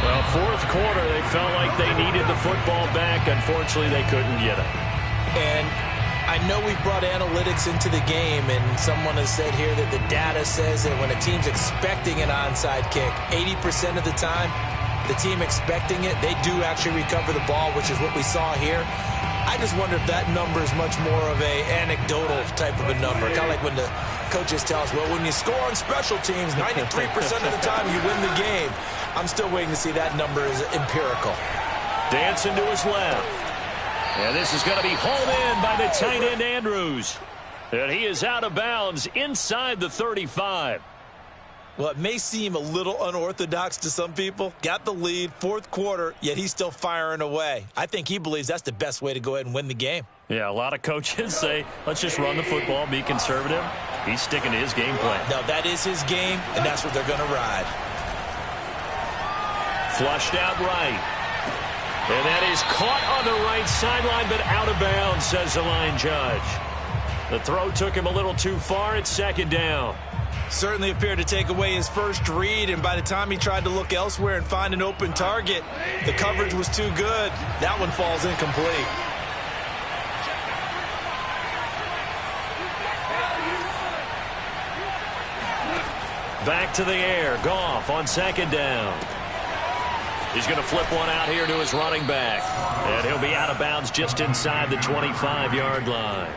[SPEAKER 6] Well, 4th quarter, they felt like they needed the football back. Unfortunately, they couldn't get it.
[SPEAKER 2] And I know we brought analytics into the game, and someone has said here that the data says that when a team's expecting an onside kick, 80% of the time, the team expecting it, they do actually recover the ball, which is what we saw here. I just wonder if that number is much more of a anecdotal type of a number. Kind of like when the coaches tell us, well, when you score on special teams, 93% of the time you win the game. I'm still waiting to see that number is empirical.
[SPEAKER 6] Dancing to his left. And this is going to be hauled in by the tight end Andrews. And he is out of bounds inside the 35.
[SPEAKER 2] Well, it may seem a little unorthodox to some people. Got the lead, 4th quarter, yet he's still firing away. I think he believes that's the best way to go ahead and win the game.
[SPEAKER 6] Yeah, a lot of coaches say, let's just run the football, be conservative. He's sticking to his game plan.
[SPEAKER 2] No, that is his game, and that's what they're going to ride.
[SPEAKER 6] Flushed out right. And that is caught on the right sideline, but out of bounds, says the line judge. The throw took him a little too far. It's 2nd down.
[SPEAKER 2] Certainly appeared to take away his first read, and by the time he tried to look elsewhere and find an open target, the coverage was too good. That one falls incomplete.
[SPEAKER 6] Back to the air. Goff on 2nd down. He's going to flip one out here to his running back. And he'll be out of bounds just inside the 25-yard line.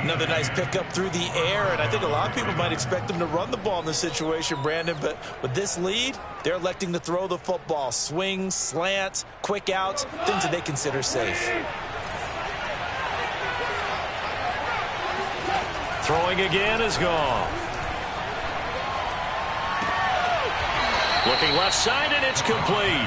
[SPEAKER 2] Another nice pickup through the air, and I think a lot of people might expect them to run the ball in this situation, Brandon, but with this lead, they're electing to throw the football. Swings, slants, quick outs, things that they consider safe.
[SPEAKER 6] Throwing again is Goff. Looking left side, and it's complete.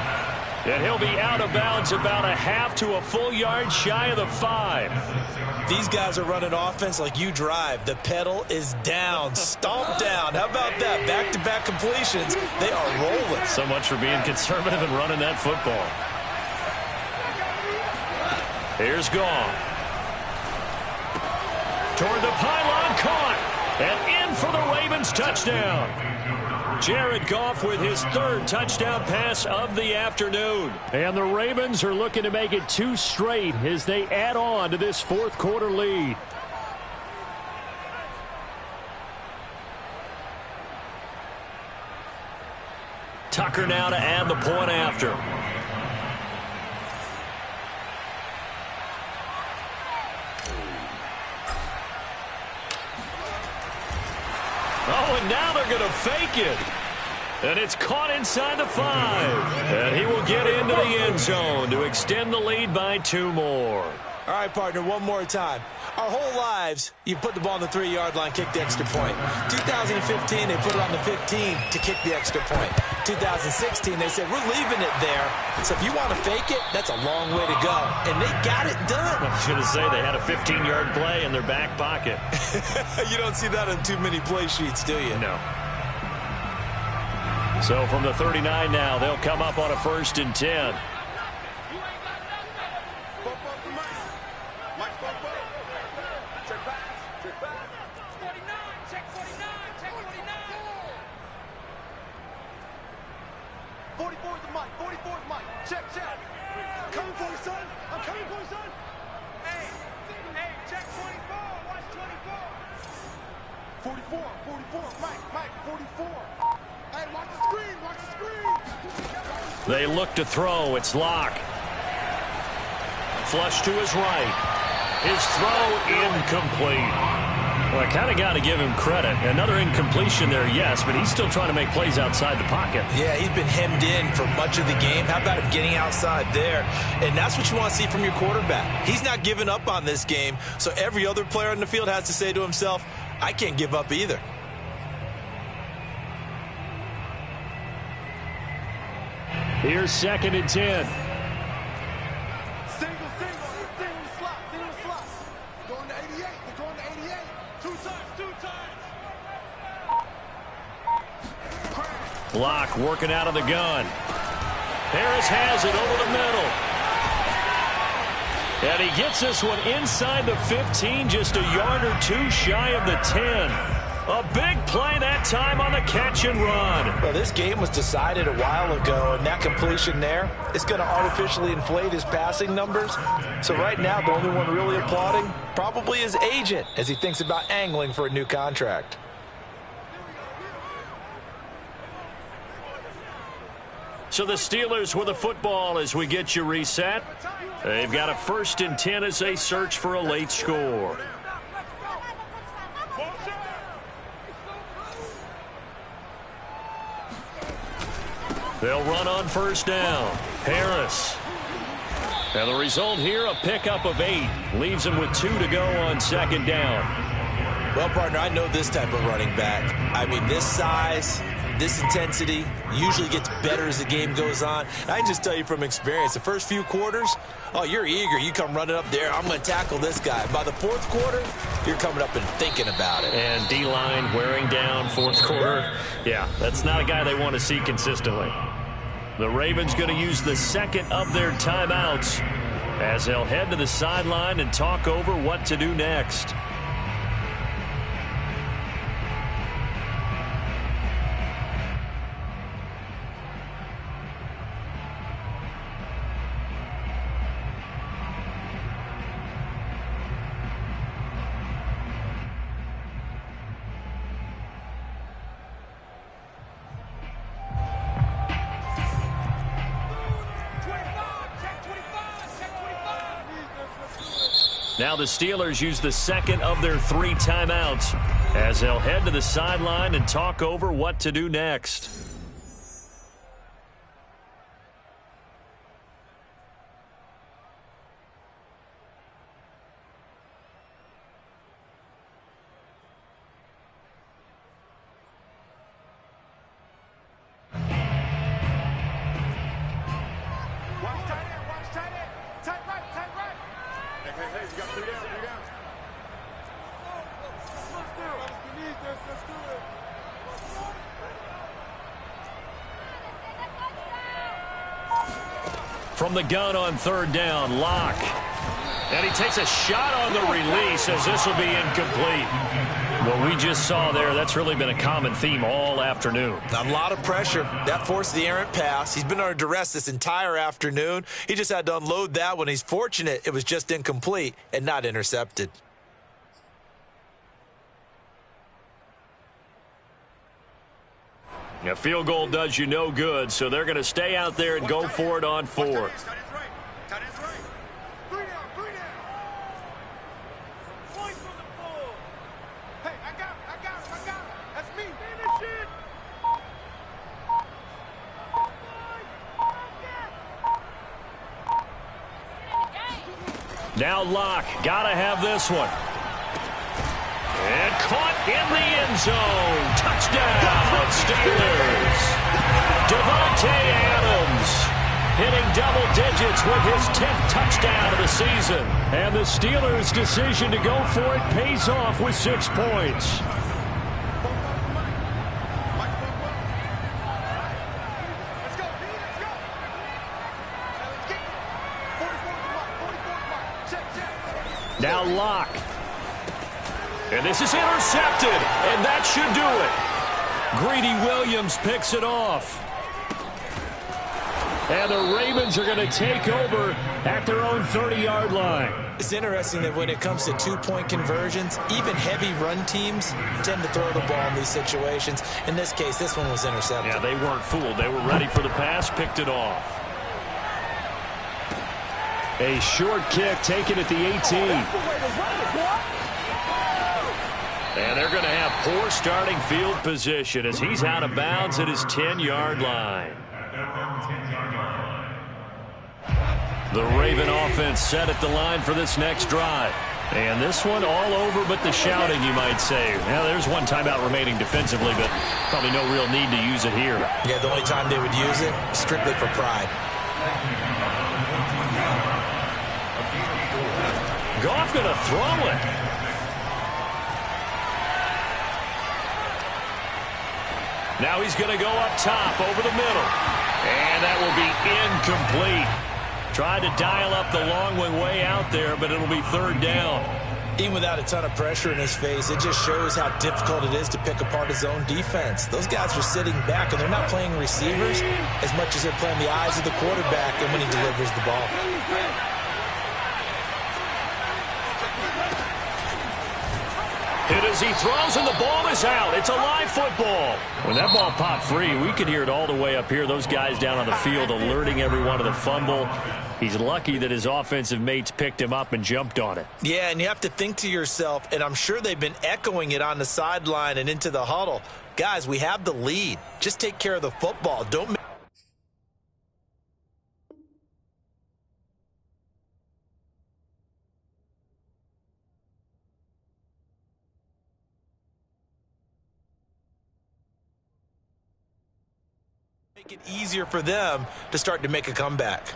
[SPEAKER 6] And he'll be out of bounds about a half to a full yard shy of the 5.
[SPEAKER 2] These guys are running offense like you drive. The pedal is down, stomped down. How about that? Back-to-back completions. They are rolling.
[SPEAKER 6] So much for being conservative and running that football. Here's Goff. Toward the pylon, caught. And in for the Ravens touchdown. Jared Goff with his 3rd touchdown pass of the afternoon. And the Ravens are looking to make it 2 straight as they add on to this 4th quarter lead. Tucker now to add the point after. Oh, and now they're going to fake it. And it's caught inside the 5. And he will get into the end zone to extend the lead by 2 more.
[SPEAKER 2] All right, partner, one more time. Our whole lives, you put the ball on the 3-yard line, kick the extra point. 2015, they put it on the 15 to kick the extra point. 2016, they said, we're leaving it there. So if you want to fake it, that's a long way to go. And they got it done.
[SPEAKER 6] I was going to say they had a 15-yard play in their back pocket.
[SPEAKER 2] You don't see that on too many play sheets, do you?
[SPEAKER 6] No. So from the 39 now, they'll come up on a 1st and 10. They look to throw. It's Locke. Flush to his right. His throw incomplete. Well, I kind of got to give him credit. Another incompletion there, yes, but he's still trying to make plays outside the pocket.
[SPEAKER 2] Yeah, he's been hemmed in for much of the game. How about him getting outside there? And that's what you want to see from your quarterback. He's not giving up on this game, so every other player on the field has to say to himself, I can't give up either.
[SPEAKER 6] Here's 2nd and 10.
[SPEAKER 3] Single slot. Going to 88. They're going to 88. Two times.
[SPEAKER 6] Locke working out of the gun. Harris has it over the middle. And he gets this one inside the 15, just a yard or two shy of the 10. A big play that time on the catch and run.
[SPEAKER 2] Well, this game was decided a while ago, and that completion there is going to artificially inflate his passing numbers. So right now, the only one really applauding probably his agent as he thinks about angling for a new contract.
[SPEAKER 6] So the Steelers with the football as we get you reset. They've got a 1st and 10 as they search for a late score. They'll run on 1st down. Harris. And the result here, a pickup of 8. Leaves him with 2 to go on 2nd down.
[SPEAKER 2] Well, partner, I know this type of running back. I mean, this size, this intensity usually gets better as the game goes on. And I can just tell you from experience, the first few quarters, oh, you're eager. You come running up there, I'm going to tackle this guy. By the 4th quarter, you're coming up and thinking about it.
[SPEAKER 6] And D-line wearing down 4th quarter. Yeah, that's not a guy they want to see consistently. The Ravens going to use the 2nd of their timeouts as they'll head to the sideline and talk over what to do next. Now the Steelers use the 2nd of their 3 timeouts as they'll head to the sideline and talk over what to do next. From the gun on 3rd down, Locke. And he takes a shot on the release as this will be incomplete. What we just saw there, that's really been a common theme all afternoon.
[SPEAKER 2] A lot of pressure. That forced the errant pass. He's been under duress this entire afternoon. He just had to unload that one. He's fortunate it was just incomplete and not intercepted.
[SPEAKER 6] A field goal does you no good, so they're going to stay out there and go for it on 4th. Now Locke, gotta have this one. And caught in the end zone. Touchdown, Steelers. Devontae Adams hitting double digits with his 10th touchdown of the season. And the Steelers' decision to go for it pays off with 6 points. Now Locke. And this is intercepted, and that should do it. Greedy Williams picks it off. And the Ravens are going to take over at their own 30-yard line.
[SPEAKER 2] It's interesting that when it comes to two-point conversions, even heavy run teams tend to throw the ball in these situations. In this case, this one was intercepted.
[SPEAKER 6] Yeah, they weren't fooled. They were ready for the pass, picked it off. A short kick taken at the 18. And they're going to have poor starting field position as he's out of bounds at his 10-yard line. The Raven offense set at the line for this next drive. And this one all over but the shouting, you might say. Now, there's one timeout remaining defensively, but probably no real need to use it here.
[SPEAKER 2] Yeah, the only time they would use it, strictly for pride.
[SPEAKER 6] Goff going to throw it. Now he's going to go up top over the middle. And that will be incomplete. Tried to dial up the long one way out there, but it'll be third down.
[SPEAKER 2] Even without a ton of pressure in his face, it just shows how difficult it is to pick apart his own defense. Those guys are sitting back, and they're not playing receivers as much as they're playing the eyes of the quarterback and when he delivers the ball.
[SPEAKER 6] Hit as he throws, and the ball is out. It's a live football. When that ball popped free, we could hear it all the way up here. Those guys down on the field alerting everyone to the fumble. He's lucky that his offensive mates picked him up and jumped on it.
[SPEAKER 2] Yeah, and you have to think to yourself, and I'm sure they've been echoing it on the sideline and into the huddle. Guys, we have the lead. Just take care of the football. Don't make it easier for them to start to make a comeback.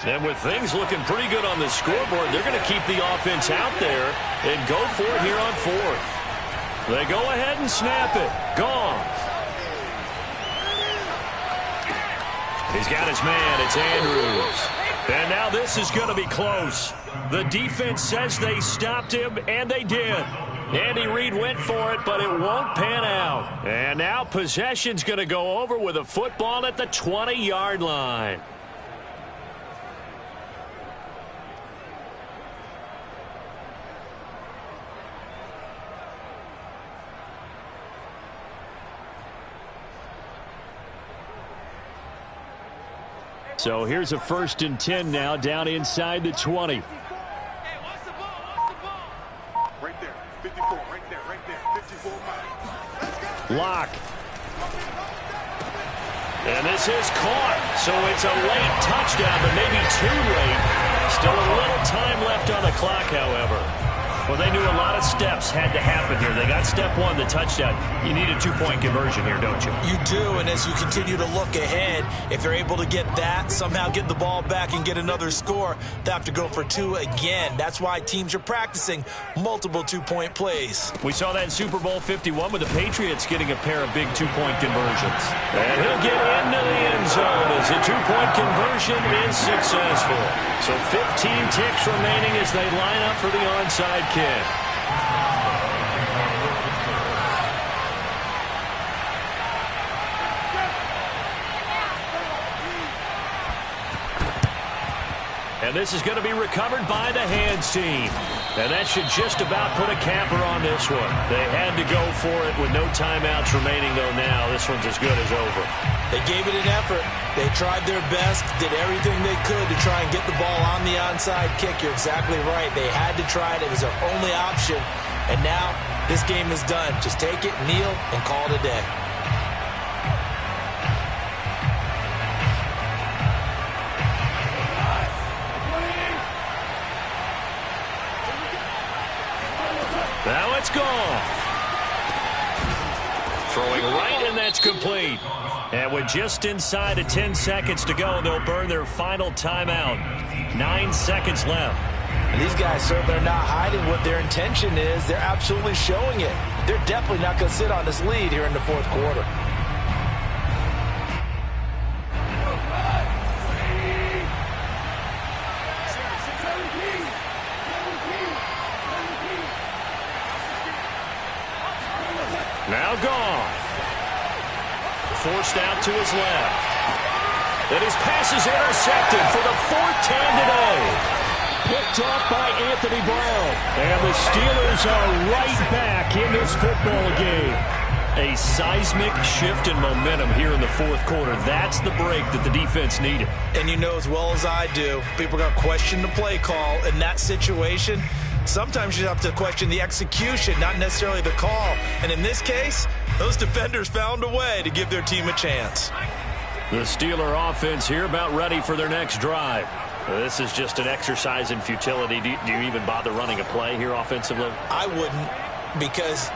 [SPEAKER 6] And with things looking pretty good on the scoreboard, they're going to keep the offense out there and go for it here on fourth. They go ahead and snap it. Gone. He's got his man. It's Andrews. And now this is going to be close. The defense says they stopped him, and they did. Andy Reid went for it, but it won't pan out. And now possession's going to go over with a football at the 20-yard line. So here's a 1st and 10 now down inside the 20.
[SPEAKER 3] Hey, what's the ball? Right there, 54, right there, 54 miles.
[SPEAKER 6] Locke. And this is caught. So it's a late touchdown, but maybe too late. Still a little time left on the clock, however. Well, they knew a lot of steps had to happen here. They got step one, the touchdown. You need a two-point conversion here, don't you?
[SPEAKER 2] You do, and as you continue to look ahead, if they're able to get that, somehow get the ball back and get another score, they have to go for two again. That's why teams are practicing multiple two-point plays.
[SPEAKER 6] We saw that in Super Bowl 51 with the Patriots getting a pair of big two-point conversions. And he'll get into the end zone as a two-point conversion is successful. So 15 ticks remaining as they line up for the onside kick. And this is going to be recovered by the hands team. And that should just about put a capper on this one. They had to go for it with no timeouts remaining, though now this one's as good as over.
[SPEAKER 2] They gave it an effort. They tried their best, did everything they could to try and get the ball on the onside kick. You're exactly right. They had to try it. It was their only option. And now this game is done. Just take it, kneel, and call it a day.
[SPEAKER 6] Now it's gone. Throwing right, and that's complete. And with just inside of 10 seconds to go, they'll burn their final timeout. 9 seconds left.
[SPEAKER 2] And these guys certainly are not hiding what their intention is. They're absolutely showing it. They're definitely not going to sit on this lead here in the fourth quarter.
[SPEAKER 6] Now gone. Forced out to his left. And his pass is intercepted for the 4th time today. Picked off by Anthony Brown. And the Steelers are right back in this football game. A seismic shift in momentum here in the 4th quarter. That's the break that the defense needed.
[SPEAKER 2] And you know as well as I do, people are going to question the play call in that situation. Sometimes you have to question the execution, not necessarily the call. And in this case, those defenders found a way to give their team a chance.
[SPEAKER 6] The Steeler offense here about ready for their next drive. This is just an exercise in futility. Do you even bother running a play here offensively?
[SPEAKER 2] I wouldn't, because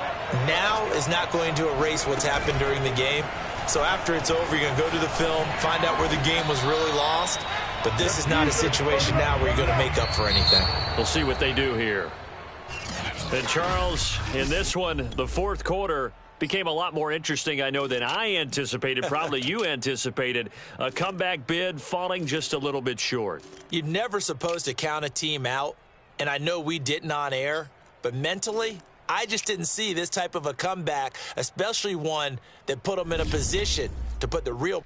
[SPEAKER 2] now is not going to erase what's happened during the game. So after it's over, you're going to go to the film, find out where the game was really lost. But this is not a situation now where you're going to make up for anything.
[SPEAKER 6] We'll see what they do here. And Charles, in this one, the 4th quarter became a lot more interesting, I know, than I anticipated. Probably you anticipated. A comeback bid falling just a little bit short.
[SPEAKER 2] You're never supposed to count a team out, and I know we didn't on air, but mentally, I just didn't see this type of a comeback, especially one that put them in a position to put the real